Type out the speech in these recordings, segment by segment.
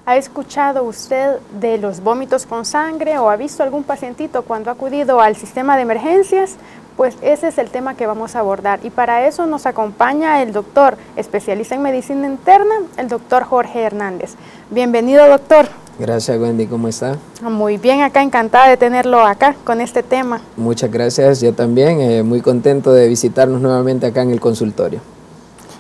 ¿Ha escuchado usted de los vómitos con sangre o ha visto algún pacientito cuando ha acudido al sistema de emergencias? Pues ese es el tema que vamos a abordar y para eso nos acompaña el doctor especialista en medicina interna, el doctor Jorge Hernández. Bienvenido, doctor. Gracias, Wendy, ¿cómo está? Muy bien, acá encantada de tenerlo acá con este tema. Muchas gracias, yo también, muy contento de visitarnos nuevamente acá en el consultorio.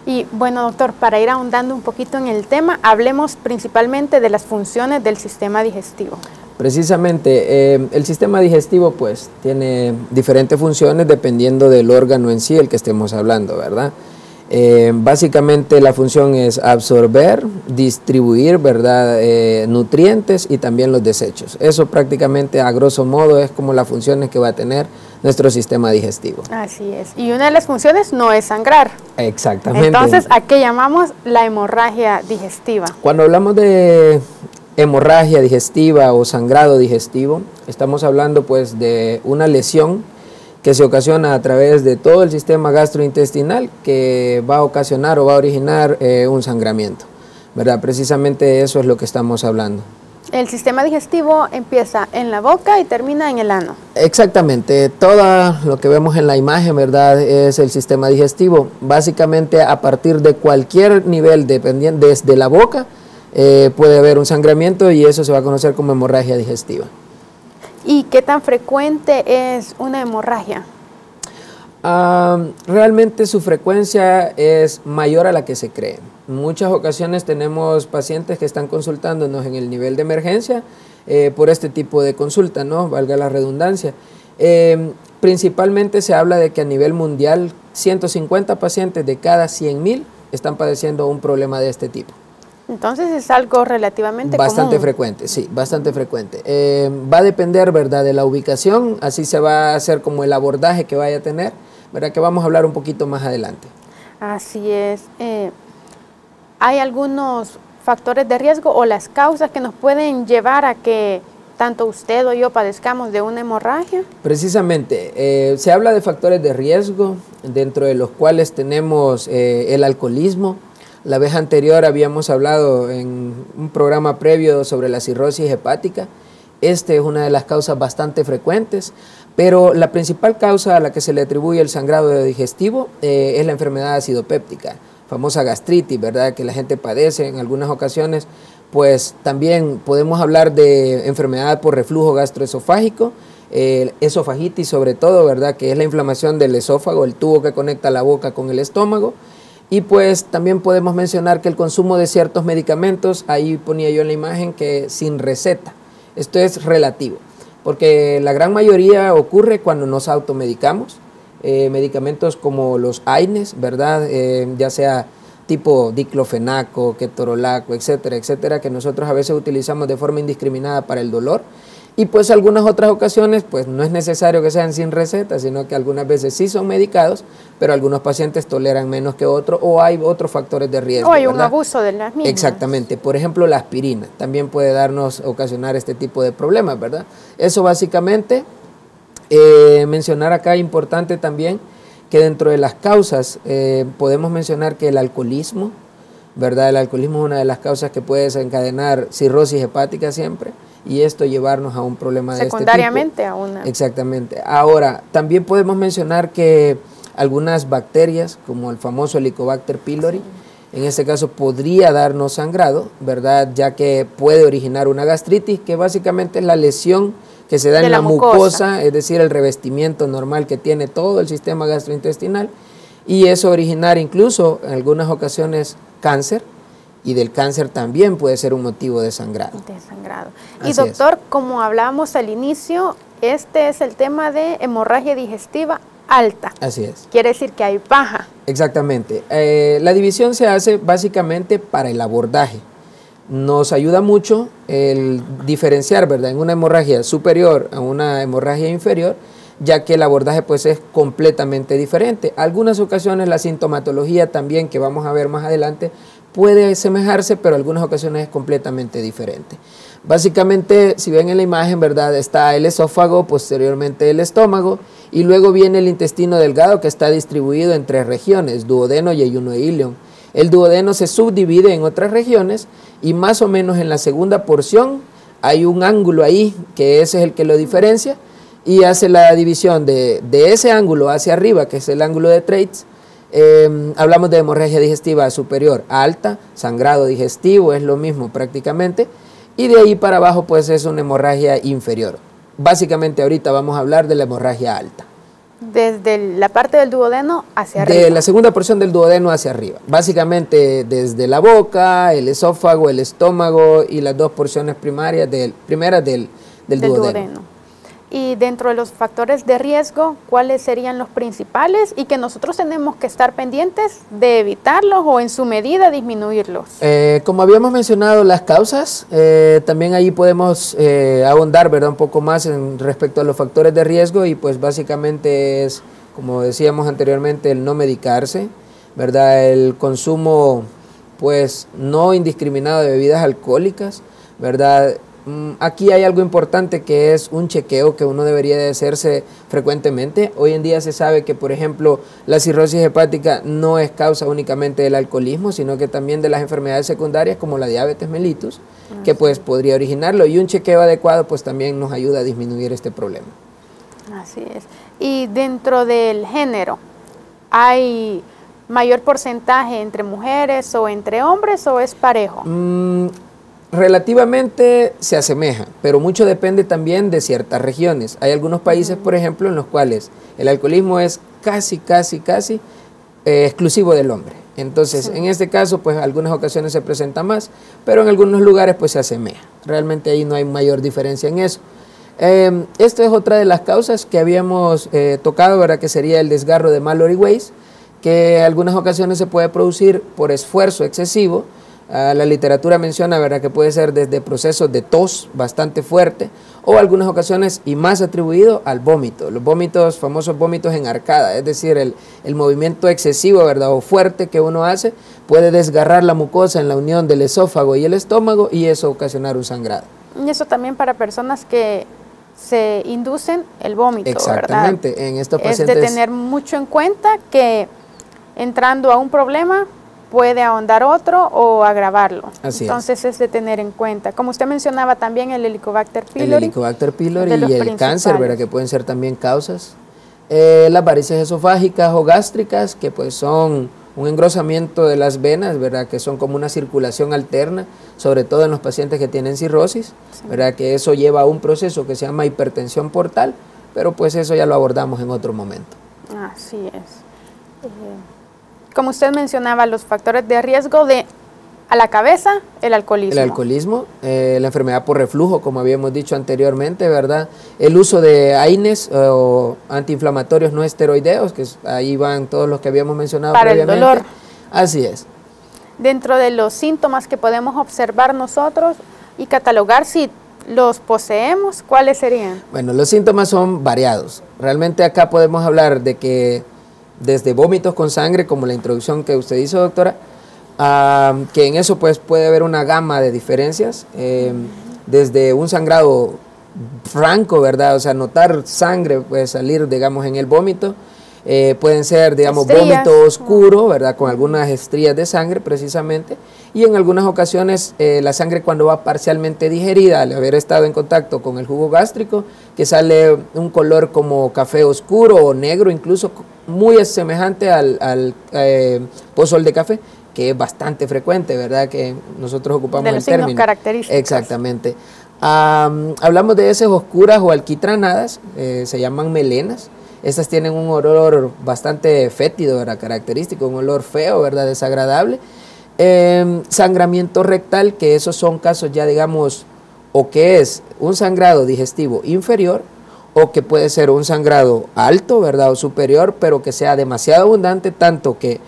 Y bueno, doctor, para ir ahondando un poquito en el tema, hablemos principalmente de las funciones del sistema digestivo. Precisamente, el sistema digestivo pues tiene diferentes funciones dependiendo del órgano en sí el que estemos hablando, ¿verdad? Básicamente la función es absorber, distribuir, ¿verdad? Nutrientes y también los desechos. Eso prácticamente a grosso modo es como las funciones que va a tener nuestro sistema digestivo. Así es. Y una de las funciones no es sangrar. Exactamente. Entonces, ¿a qué llamamos la hemorragia digestiva? Cuando hablamos de hemorragia digestiva o sangrado digestivo, estamos hablando pues de una lesión que se ocasiona a través de todo el sistema gastrointestinal que va a ocasionar o va a originar un sangramiento, ¿verdad? Precisamente eso es lo que estamos hablando. El sistema digestivo empieza en la boca y termina en el ano. Exactamente, todo lo que vemos en la imagen, ¿verdad? Es el sistema digestivo. Básicamente a partir de cualquier nivel, dependiendo desde la boca, puede haber un sangramiento y eso se va a conocer como hemorragia digestiva. ¿Y qué tan frecuente es una hemorragia? Realmente su frecuencia es mayor a la que se cree. En muchas ocasiones tenemos pacientes que están consultándonos en el nivel de emergencia por este tipo de consulta, ¿no? Valga la redundancia. Principalmente se habla de que a nivel mundial 150 pacientes de cada 100,000 están padeciendo un problema de este tipo. Entonces es algo relativamente bastante común. Frecuente, sí, bastante frecuente. Va a depender, ¿verdad?, de la ubicación, así se va a hacer como el abordaje que vaya a tener, ¿verdad?, que vamos a hablar un poquito más adelante. Así es. ¿Hay algunos factores de riesgo o las causas que nos pueden llevar a que tanto usted o yo padezcamos de una hemorragia? Precisamente, se habla de factores de riesgo, dentro de los cuales tenemos el alcoholismo. La vez anterior habíamos hablado en un programa previo sobre la cirrosis hepática. Esta es una de las causas bastante frecuentes, pero la principal causa a la que se le atribuye el sangrado digestivo es la enfermedad acidopéptica, famosa gastritis, ¿verdad?, que la gente padece en algunas ocasiones. Pues también podemos hablar de enfermedad por reflujo gastroesofágico, esofagitis sobre todo, ¿verdad?, que es la inflamación del esófago, el tubo que conecta la boca con el estómago. Y pues también podemos mencionar que el consumo de ciertos medicamentos, ahí ponía yo en la imagen que sin receta, esto es relativo, porque la gran mayoría ocurre cuando nos automedicamos, medicamentos como los AINES, ¿verdad? Ya sea tipo diclofenaco, ketorolaco, etcétera, etcétera, que nosotros a veces utilizamos de forma indiscriminada para el dolor. Y pues algunas otras ocasiones pues no es necesario que sean sin receta, sino que algunas veces sí son medicados, pero algunos pacientes toleran menos que otros o hay otros factores de riesgo. O hay un ¿verdad? abuso de las mismas. Exactamente. Por ejemplo, la aspirina también puede ocasionar este tipo de problemas, ¿verdad? Eso básicamente, mencionar acá importante también que dentro de las causas podemos mencionar que el alcoholismo, ¿verdad? El alcoholismo es una de las causas que puede desencadenar cirrosis hepática siempre. Y esto llevarnos a un problema de este tipo. Secundariamente a una. Exactamente. Ahora, también podemos mencionar que algunas bacterias, como el famoso Helicobacter pylori, en este caso podría darnos sangrado, ¿verdad? Ya que puede originar una gastritis, que básicamente es la lesión que se da en la mucosa, es decir, el revestimiento normal que tiene todo el sistema gastrointestinal, y eso originar incluso en algunas ocasiones cáncer. Y del cáncer también puede ser un motivo de sangrado. De sangrado. Y doctor, como hablábamos al inicio, este es el tema de hemorragia digestiva alta. Así es. Quiere decir que hay baja. Exactamente. La división se hace básicamente para el abordaje. Nos ayuda mucho el diferenciar, ¿verdad?, en una hemorragia superior a una hemorragia inferior, ya que el abordaje pues es completamente diferente. Algunas ocasiones la sintomatología también, que vamos a ver más adelante, puede asemejarse, pero en algunas ocasiones es completamente diferente. Básicamente, si ven en la imagen, ¿verdad?, está el esófago, posteriormente el estómago, y luego viene el intestino delgado que está distribuido en 3 regiones, duodeno, yeyuno e ilion. el duodeno se subdivide en otras regiones y más o menos en la segunda porción hay un ángulo ahí, que ese es el que lo diferencia, y hace la división de ese ángulo hacia arriba, que es el ángulo de Treitz. Hablamos de hemorragia digestiva superior a alta, sangrado digestivo, es lo mismo prácticamente, y de ahí para abajo pues es una hemorragia inferior. Básicamente ahorita vamos a hablar de la hemorragia alta. Desde la parte del duodeno hacia arriba. De la segunda porción del duodeno hacia arriba. Básicamente desde la boca, el esófago, el estómago y las dos porciones primeras del duodeno. Y dentro de los factores de riesgo, ¿cuáles serían los principales y que nosotros tenemos que estar pendientes de evitarlos o en su medida disminuirlos? Como habíamos mencionado las causas, también ahí podemos ahondar, ¿verdad?, un poco más en respecto a los factores de riesgo, y pues básicamente es, como decíamos anteriormente, el no medicarse, ¿verdad?, el consumo pues no indiscriminado de bebidas alcohólicas, ¿verdad? Aquí hay algo importante, que es un chequeo que uno debería de hacerse frecuentemente. Hoy en día se sabe que, por ejemplo, la cirrosis hepática no es causa únicamente del alcoholismo, sino que también de las enfermedades secundarias como la diabetes mellitus, que pues podría originarlo, y un chequeo adecuado pues también nos ayuda a disminuir este problema. Así es. Y dentro del género, ¿hay mayor porcentaje entre mujeres o entre hombres o es parejo? Relativamente se asemeja, pero mucho depende también de ciertas regiones. Hay algunos países, por ejemplo, en los cuales el alcoholismo es casi exclusivo del hombre. Entonces, en este caso, pues algunas ocasiones se presenta más, pero en algunos lugares pues se asemeja. Realmente ahí no hay mayor diferencia en eso. Esto es otra de las causas que habíamos tocado, ¿verdad?, que sería el desgarro de Mallory-Weiss, que en algunas ocasiones se puede producir por esfuerzo excesivo. La literatura menciona, ¿verdad?, que puede ser desde procesos de tos bastante fuerte o algunas ocasiones, y más atribuido al vómito. Los vómitos, famosos vómitos en arcada, es decir, el movimiento excesivo, ¿verdad?, o fuerte que uno hace puede desgarrar la mucosa en la unión del esófago y el estómago, y eso ocasionar un sangrado. Y eso también para personas que se inducen el vómito. Exactamente, ¿verdad? En estos pacientes es de tener mucho en cuenta que entrando a un problema puede ahondar otro o agravarlo. Entonces es de tener en cuenta. Como usted mencionaba también el Helicobacter pylori. El Helicobacter pylori y el cáncer, ¿verdad?, que pueden ser también causas. Las varices esofágicas o gástricas, que pues son un engrosamiento de las venas, ¿verdad?, que son como una circulación alterna, sobre todo en los pacientes que tienen cirrosis, ¿verdad?, que eso lleva a un proceso que se llama hipertensión portal, pero pues eso ya lo abordamos en otro momento. Así es. Como usted mencionaba, los factores de riesgo a la cabeza, el alcoholismo. El alcoholismo, la enfermedad por reflujo, como habíamos dicho anteriormente, ¿verdad? El uso de AINES o antiinflamatorios no esteroideos, que ahí van todos los que habíamos mencionado previamente. Para el dolor. Así es. Dentro de los síntomas que podemos observar nosotros y catalogar si los poseemos, ¿cuáles serían? Bueno, los síntomas son variados. Realmente acá podemos hablar de que desde vómitos con sangre, como la introducción que usted hizo, doctora, que en eso pues puede haber una gama de diferencias, desde un sangrado franco, ¿verdad?, o sea, notar sangre puede salir, digamos, en el vómito, pueden ser, digamos, vómito oscuro, ¿verdad?, con algunas estrías de sangre precisamente, y en algunas ocasiones la sangre, cuando va parcialmente digerida al haber estado en contacto con el jugo gástrico, que sale un color como café oscuro o negro, incluso muy semejante al pozol de café, que es bastante frecuente, ¿verdad?, que nosotros ocupamos el término. De los signos característicos. Exactamente. Hablamos de heces oscuras o alquitranadas, se llaman melenas. Estas tienen un olor bastante fétido, ¿verdad?, característico, un olor feo, ¿verdad?, desagradable. Sangramiento rectal, que esos son casos ya, digamos, o que es un sangrado digestivo inferior, o que puede ser un sangrado alto, ¿verdad?, o superior, pero que sea demasiado abundante, tanto que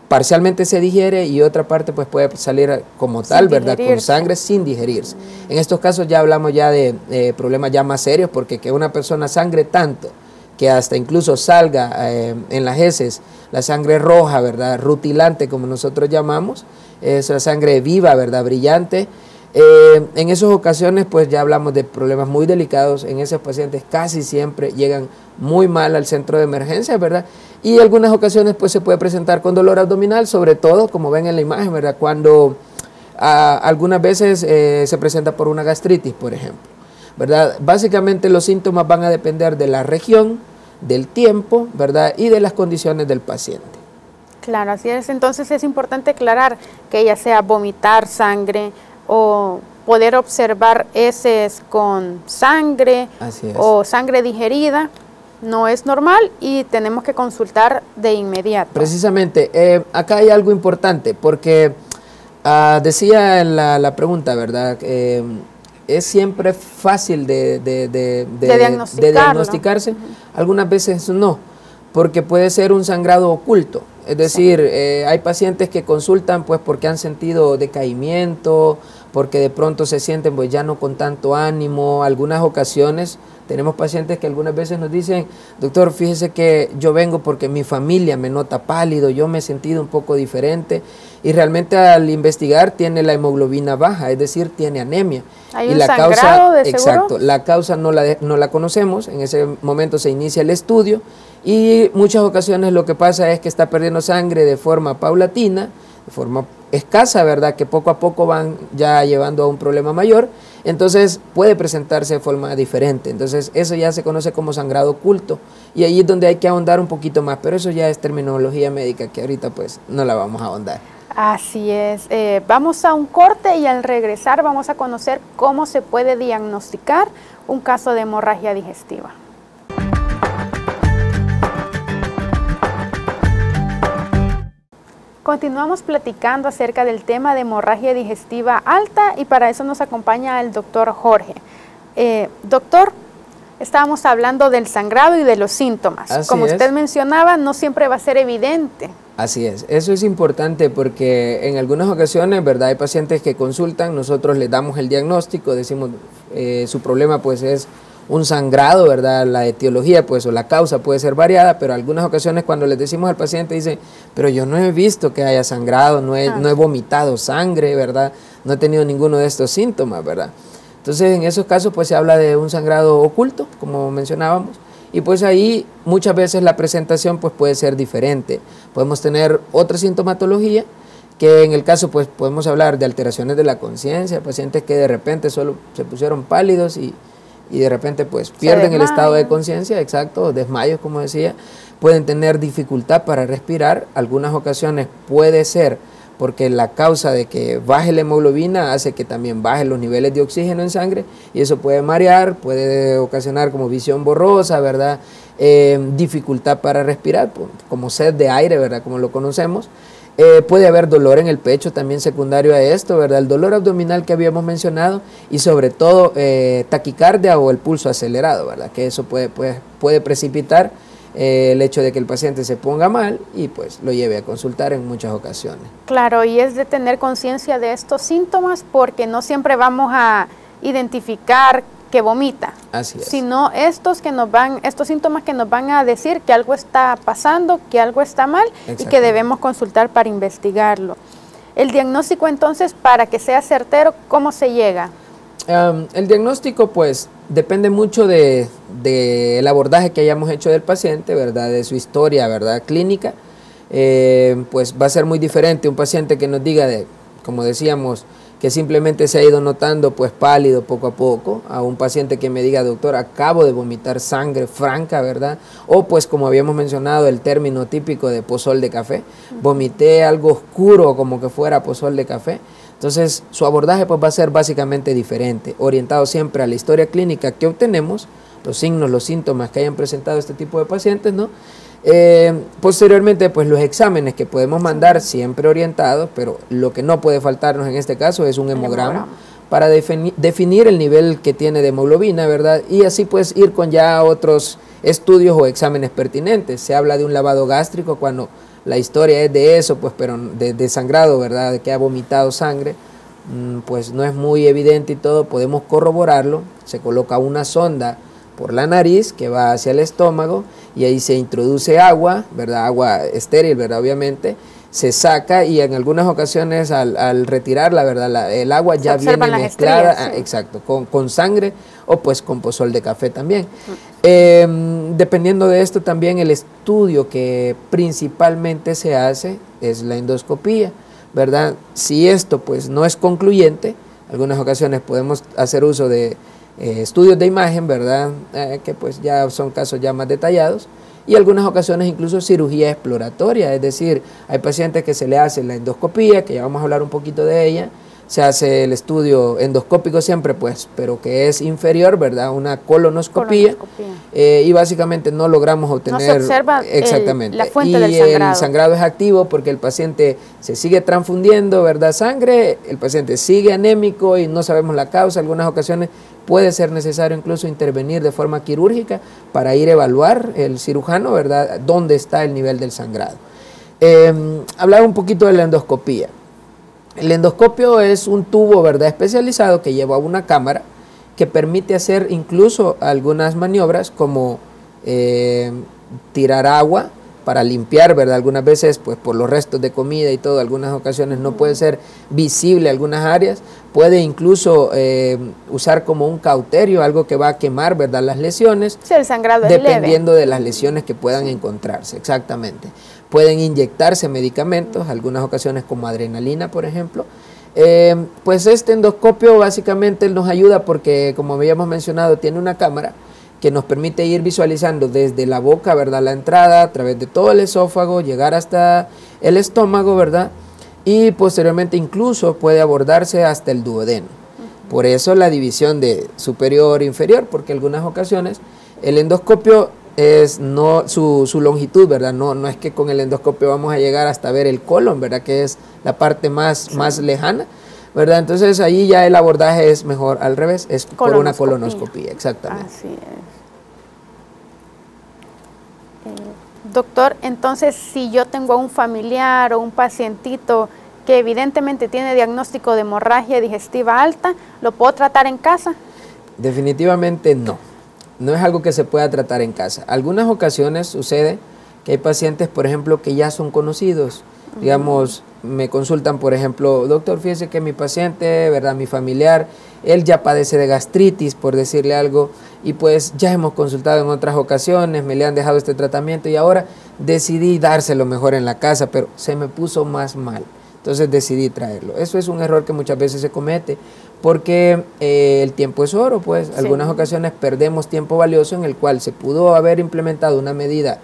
parcialmente se digiere y otra parte pues puede salir como tal, ¿verdad?, con sangre sin digerirse. En estos casos ya hablamos ya de problemas ya más serios, porque que una persona sangre tanto que hasta incluso salga en las heces la sangre roja, ¿verdad?, rutilante, como nosotros llamamos, es la sangre viva, ¿verdad?, brillante. En esas ocasiones pues ya hablamos de problemas muy delicados. En esos pacientes casi siempre llegan muy mal al centro de emergencia, ¿verdad? Y en algunas ocasiones pues se puede presentar con dolor abdominal, sobre todo como ven en la imagen, ¿verdad? Cuando algunas veces se presenta por una gastritis, por ejemplo, ¿verdad? Básicamente los síntomas van a depender de la región, del tiempo, ¿verdad? Y de las condiciones del paciente. Claro, así es. Entonces es importante aclarar que ya sea vomitar sangre o poder observar heces con sangre o sangre digerida, no es normal y tenemos que consultar de inmediato. Precisamente, acá hay algo importante porque decía en la pregunta, ¿verdad? Es siempre fácil de diagnosticarse, algunas veces no, porque puede ser un sangrado oculto. Es decir, hay pacientes que consultan pues porque han sentido decaimiento, porque de pronto se sienten pues ya no con tanto ánimo. Algunas ocasiones tenemos pacientes que algunas veces nos dicen, doctor, fíjese que yo vengo porque mi familia me nota pálido, yo me he sentido un poco diferente, y realmente al investigar tiene la hemoglobina baja, es decir, tiene anemia. ¿Hay un sangrado de seguro? Exacto, la causa no la conocemos, en ese momento se inicia el estudio, y muchas ocasiones lo que pasa es que está perdiendo sangre de forma paulatina, de forma escasa, ¿verdad? Que poco a poco van ya llevando a un problema mayor, entonces puede presentarse de forma diferente. Entonces eso ya se conoce como sangrado oculto, y ahí es donde hay que ahondar un poquito más, pero eso ya es terminología médica que ahorita pues no la vamos a ahondar. Así es. Vamos a un corte y al regresar vamos a conocer cómo se puede diagnosticar un caso de hemorragia digestiva. Continuamos platicando acerca del tema de hemorragia digestiva alta y para eso nos acompaña el doctor Jorge. Doctor, estábamos hablando del sangrado y de los síntomas. Como usted mencionaba, no siempre va a ser evidente. Así es, eso es importante porque en algunas ocasiones, ¿verdad? Hay pacientes que consultan, nosotros les damos el diagnóstico, decimos su problema pues es un sangrado, ¿verdad? La etiología pues o la causa puede ser variada, pero en algunas ocasiones cuando les decimos al paciente dice, pero yo no he visto que haya sangrado, no he vomitado sangre, ¿verdad? No he tenido ninguno de estos síntomas, ¿verdad? Entonces en esos casos pues se habla de un sangrado oculto, como mencionábamos, y pues ahí muchas veces la presentación pues puede ser diferente. Podemos tener otra sintomatología, que en el caso pues podemos hablar de alteraciones de la conciencia, pacientes que de repente solo se pusieron pálidos y de repente pues pierden el estado de conciencia, exacto, desmayos como decía, pueden tener dificultad para respirar. Algunas ocasiones puede ser porque la causa de que baje la hemoglobina hace que también bajen los niveles de oxígeno en sangre y eso puede marear, puede ocasionar como visión borrosa, ¿verdad? Dificultad para respirar, como sed de aire, ¿verdad? Como lo conocemos. Puede haber dolor en el pecho también secundario a esto, ¿verdad? El dolor abdominal que habíamos mencionado y sobre todo taquicardia o el pulso acelerado, ¿verdad? Que eso puede precipitar el hecho de que el paciente se ponga mal y pues lo lleve a consultar en muchas ocasiones. Claro, y es de tener conciencia de estos síntomas porque no siempre vamos a identificar que vomita, así es, sino estos síntomas que nos van a decir que algo está pasando, que algo está mal y que debemos consultar para investigarlo. El diagnóstico entonces, para que sea certero, ¿cómo se llega? El diagnóstico pues depende mucho del abordaje que hayamos hecho del paciente, ¿verdad? De su historia, ¿verdad? Clínica, pues va a ser muy diferente un paciente que nos diga, como decíamos, que simplemente se ha ido notando pues pálido poco a poco, a un paciente que me diga, doctor, acabo de vomitar sangre franca, ¿verdad? O pues como habíamos mencionado el término típico de pozol de café, vomité algo oscuro como que fuera pozol de café. Entonces su abordaje pues va a ser básicamente diferente, orientado siempre a la historia clínica que obtenemos, los signos, los síntomas que hayan presentado este tipo de pacientes, ¿no? Posteriormente pues los exámenes que podemos mandar siempre orientados, pero lo que no puede faltarnos en este caso es un hemograma para definir el nivel que tiene de hemoglobina, ¿verdad? Y así pues ir con ya otros estudios o exámenes pertinentes. Se habla de un lavado gástrico cuando la historia es de eso, pues, pero de sangrado, ¿verdad? De que ha vomitado sangre, pues no es muy evidente y todo, podemos corroborarlo. Se coloca una sonda por la nariz que va hacia el estómago y ahí se introduce agua, ¿verdad? Agua estéril, ¿verdad? Obviamente, se saca y en algunas ocasiones al retirarla, ¿verdad? El agua ya viene mezclada, estrías, sí. exacto, con sangre o pues con pozol de café también. Dependiendo de esto también el estudio que principalmente se hace es la endoscopía, ¿verdad? Si esto pues no es concluyente, algunas ocasiones podemos hacer uso de estudios de imagen, ¿verdad? Que pues ya son casos ya más detallados. Y algunas ocasiones incluso cirugía exploratoria, es decir, hay pacientes que se le hace la endoscopía, que ya vamos a hablar un poquito de ella, se hace el estudio endoscópico siempre, pues, pero que es inferior, ¿verdad? Una colonoscopía. Y básicamente no logramos obtener... No se observa exactamente. la fuente y del sangrado. El sangrado es activo porque el paciente se sigue transfundiendo, ¿verdad? Sangre, el paciente sigue anémico y no sabemos la causa. Algunas ocasiones puede ser necesario incluso intervenir de forma quirúrgica para ir a evaluar el cirujano, ¿verdad?, dónde está el nivel del sangrado. Hablar un poquito de la endoscopía. El endoscopio es un tubo, ¿verdad?, especializado que lleva una cámara que permite hacer incluso algunas maniobras como tirar agua para limpiar, ¿verdad? Algunas veces, pues por los restos de comida y todo, algunas ocasiones no puede ser visible algunas áreas, puede incluso usar como un cauterio, algo que va a quemar, ¿verdad?, las lesiones. Sí, el sangrado es dependiendo leve. de las lesiones que puedan encontrarse, exactamente. Pueden inyectarse medicamentos, algunas ocasiones como adrenalina, por ejemplo. Pues este endoscopio básicamente nos ayuda porque, como habíamos mencionado, tiene una cámara que nos permite ir visualizando desde la boca, ¿verdad?, la entrada, a través de todo el esófago, llegar hasta el estómago, ¿verdad?, y posteriormente incluso puede abordarse hasta el duodeno. Por eso la división de superior e inferior, porque en algunas ocasiones el endoscopio es su longitud, ¿verdad? No es que con el endoscopio vamos a llegar hasta ver el colon, ¿verdad?, que es la parte más lejana, ¿verdad? Entonces ahí ya el abordaje es mejor al revés, es por una colonoscopía, exactamente. Así es. Doctor, entonces si yo tengo a un familiar o un pacientito que evidentemente tiene diagnóstico de hemorragia digestiva alta, ¿lo puedo tratar en casa? Definitivamente no. No es algo que se pueda tratar en casa. Algunas ocasiones sucede que hay pacientes, por ejemplo, que ya son conocidos. Digamos, me consultan, por ejemplo, doctor, fíjese que mi paciente, ¿verdad?, mi familiar, él ya padece de gastritis, por decirle algo, y pues ya hemos consultado en otras ocasiones, me le han dejado este tratamiento y ahora decidí dárselo mejor en la casa, pero se me puso más mal. Entonces decidí traerlo. Eso es un error que muchas veces se comete porque el tiempo es oro, pues. Algunas ocasiones perdemos tiempo valioso en el cual se pudo haber implementado una medida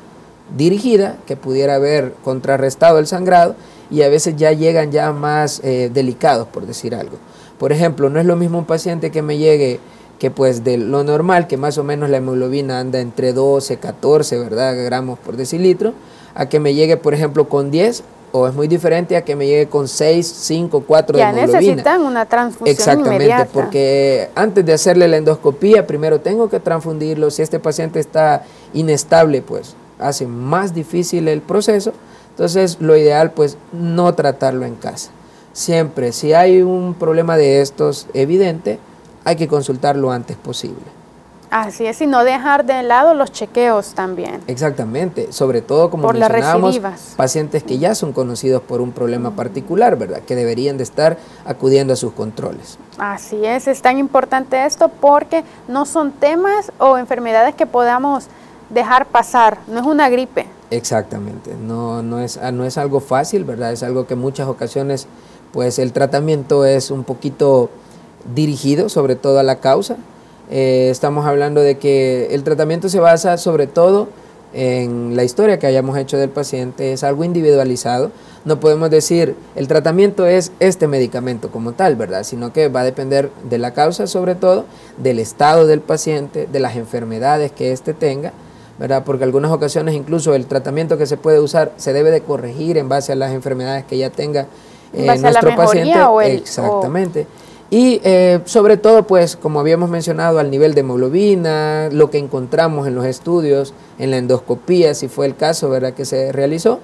dirigida que pudiera haber contrarrestado el sangrado y a veces ya llegan ya más delicados, por decir algo. Por ejemplo, no es lo mismo un paciente que me llegue que pues de lo normal, que más o menos la hemoglobina anda entre 12, 14, ¿verdad?, gramos por decilitro, a que me llegue, por ejemplo, con 10, o es muy diferente a que me llegue con 6, 5, 4 de hemoglobina. Ya necesitan una transfusión exactamente, inmediata. Porque antes de hacerle la endoscopía, primero tengo que transfundirlo. Si este paciente está inestable, pues hace más difícil el proceso. Entonces, lo ideal, pues, no tratarlo en casa. Siempre, si hay un problema de estos evidente, hay que consultar lo antes posible. Así es, y no dejar de lado los chequeos también. Exactamente, sobre todo como por mencionábamos, pacientes que ya son conocidos por un problema particular, ¿verdad?, que deberían de estar acudiendo a sus controles. Así es tan importante esto porque no son temas o enfermedades que podamos dejar pasar, no es una gripe. Exactamente, no es algo fácil, ¿verdad?, es algo que en muchas ocasiones, pues el tratamiento es un poquito dirigido, sobre todo a la causa. Estamos hablando de que el tratamiento se basa sobre todo en la historia que hayamos hecho del paciente, es algo individualizado. No podemos decir el tratamiento es este medicamento como tal, ¿verdad?, sino que va a depender de la causa, sobre todo del estado del paciente, de las enfermedades que éste tenga, ¿verdad?, porque en algunas ocasiones incluso el tratamiento que se puede usar se debe de corregir en base a las enfermedades que ya tenga nuestro paciente. Exactamente. Y sobre todo, pues, como habíamos mencionado, al nivel de hemoglobina, lo que encontramos en los estudios, en la endoscopía, si fue el caso, ¿verdad?, que se realizó.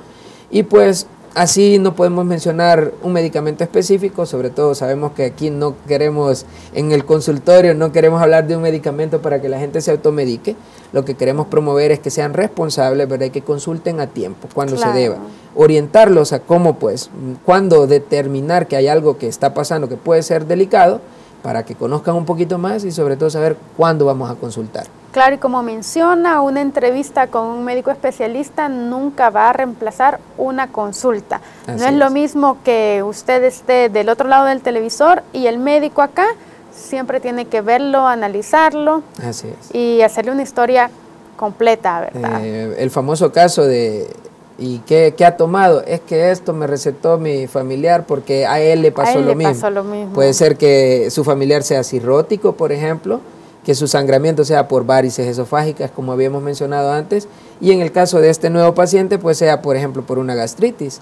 Y pues así no podemos mencionar un medicamento específico, sobre todo sabemos que aquí no queremos, en el consultorio no queremos hablar de un medicamento para que la gente se automedique. Lo que queremos promover es que sean responsables, ¿verdad? Y que consulten a tiempo, cuando se deba. Orientarlos a cómo, pues, cuándo determinar que hay algo que está pasando que puede ser delicado, para que conozcan un poquito más y sobre todo saber cuándo vamos a consultar. Claro, y como menciona, una entrevista con un médico especialista nunca va a reemplazar una consulta. No es lo mismo que usted esté del otro lado del televisor y el médico acá, siempre tiene que verlo, analizarlo. Así es. Y hacerle una historia completa, ¿verdad? El famoso caso de... ¿Y qué ha tomado? Es que esto me recetó mi familiar porque a él le pasó lo mismo. Puede ser que su familiar sea cirrótico, por ejemplo, que su sangramiento sea por varices esofágicas, como habíamos mencionado antes, y en el caso de este nuevo paciente, pues sea, por ejemplo, por una gastritis.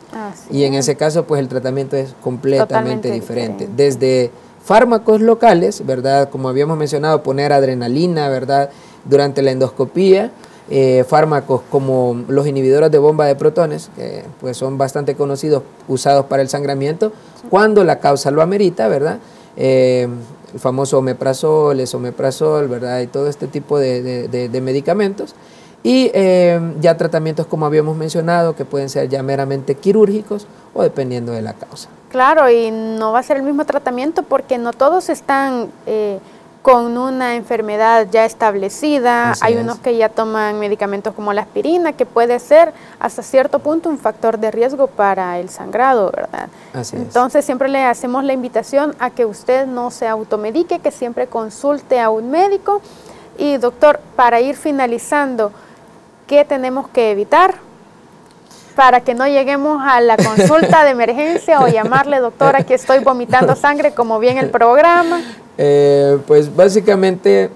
Y en ese caso, pues el tratamiento es completamente diferente. Desde fármacos locales, ¿verdad? Como habíamos mencionado, poner adrenalina, ¿verdad? Durante la endoscopía, fármacos como los inhibidores de bomba de protones, que pues son bastante conocidos, usados para el sangramiento, cuando la causa lo amerita, ¿verdad? El famoso omeprazol, esomeprazol, ¿verdad? Y todo este tipo de medicamentos. Y ya tratamientos, como habíamos mencionado, que pueden ser ya meramente quirúrgicos o dependiendo de la causa. Claro, y no va a ser el mismo tratamiento porque no todos están con una enfermedad ya establecida. Hay unos que ya toman medicamentos como la aspirina, que puede ser hasta cierto punto un factor de riesgo para el sangrado, ¿verdad? Entonces siempre le hacemos la invitación a que usted no se automedique, que siempre consulte a un médico. Y doctor, para ir finalizando, ¿qué tenemos que evitar para que no lleguemos a la consulta de emergencia o llamarle, doctor, aquí estoy vomitando sangre, como bien el programa? Pues básicamente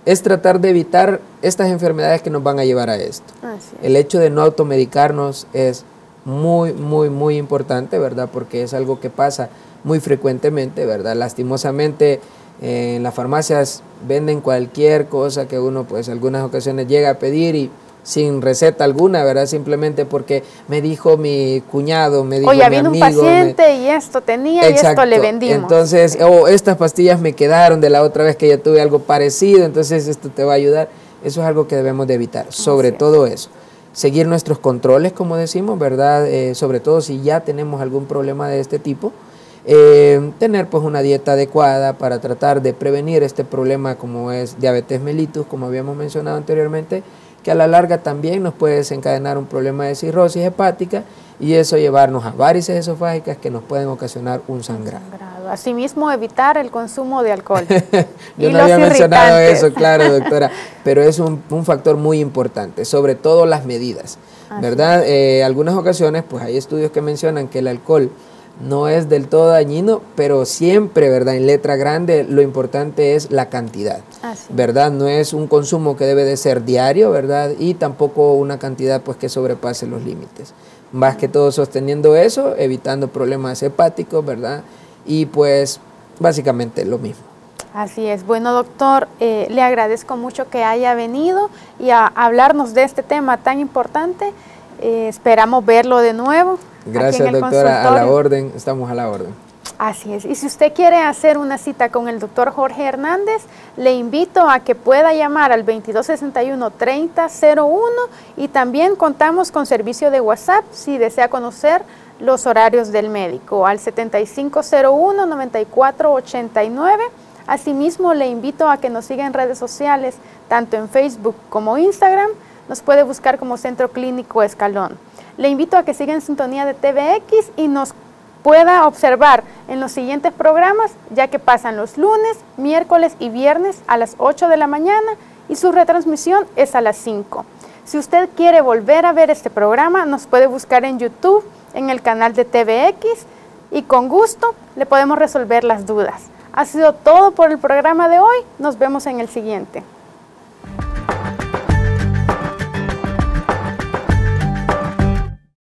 es tratar de evitar estas enfermedades que nos van a llevar a esto. El hecho de no automedicarnos es muy importante, ¿verdad? Porque es algo que pasa muy frecuentemente, ¿verdad? Lastimosamente en las farmacias venden cualquier cosa que uno pues algunas ocasiones llega a pedir y sin receta alguna, ¿verdad? Simplemente porque me dijo mi cuñado, me dijo mi amigo. Oye, vino un paciente y esto tenía. Exacto. Y esto le vendimos. Entonces, estas pastillas me quedaron de la otra vez que ya tuve algo parecido, entonces esto te va a ayudar. Eso es algo que debemos de evitar, sobre todo eso. Seguir nuestros controles, como decimos, ¿verdad? Sobre todo si ya tenemos algún problema de este tipo. Tener pues una dieta adecuada para tratar de prevenir este problema como es diabetes mellitus, como habíamos mencionado anteriormente, que a la larga también nos puede desencadenar un problema de cirrosis hepática y eso llevarnos a varices esofágicas que nos pueden ocasionar un sangrado. Asimismo, evitar el consumo de alcohol. Yo no había mencionado eso, claro, doctora, pero es un factor muy importante, sobre todo las medidas, ¿verdad? Algunas ocasiones, pues hay estudios que mencionan que el alcohol no es del todo dañino, pero siempre, ¿verdad? En letra grande, lo importante es la cantidad, ¿verdad? No es un consumo que debe de ser diario, ¿verdad? Y tampoco una cantidad, pues, que sobrepase los límites. Más que todo sosteniendo eso, evitando problemas hepáticos, ¿verdad? Y, pues, básicamente lo mismo. Así es. Bueno, doctor, le agradezco mucho que haya venido y a hablarnos de este tema tan importante. Esperamos verlo de nuevo. Gracias, doctora, a la orden, estamos a la orden. Así es, y si usted quiere hacer una cita con el doctor Jorge Hernández, le invito a que pueda llamar al 2261-3001 y también contamos con servicio de WhatsApp si desea conocer los horarios del médico, al 7501-9489. Asimismo, le invito a que nos siga en redes sociales, tanto en Facebook como Instagram. Nos puede buscar como Centro Clínico Escalón. Le invito a que siga en sintonía de TVX y nos pueda observar en los siguientes programas, ya que pasan los lunes, miércoles y viernes a las 8 de la mañana y su retransmisión es a las 5. Si usted quiere volver a ver este programa, nos puede buscar en YouTube, en el canal de TVX y con gusto le podemos resolver las dudas. Ha sido todo por el programa de hoy. Nos vemos en el siguiente.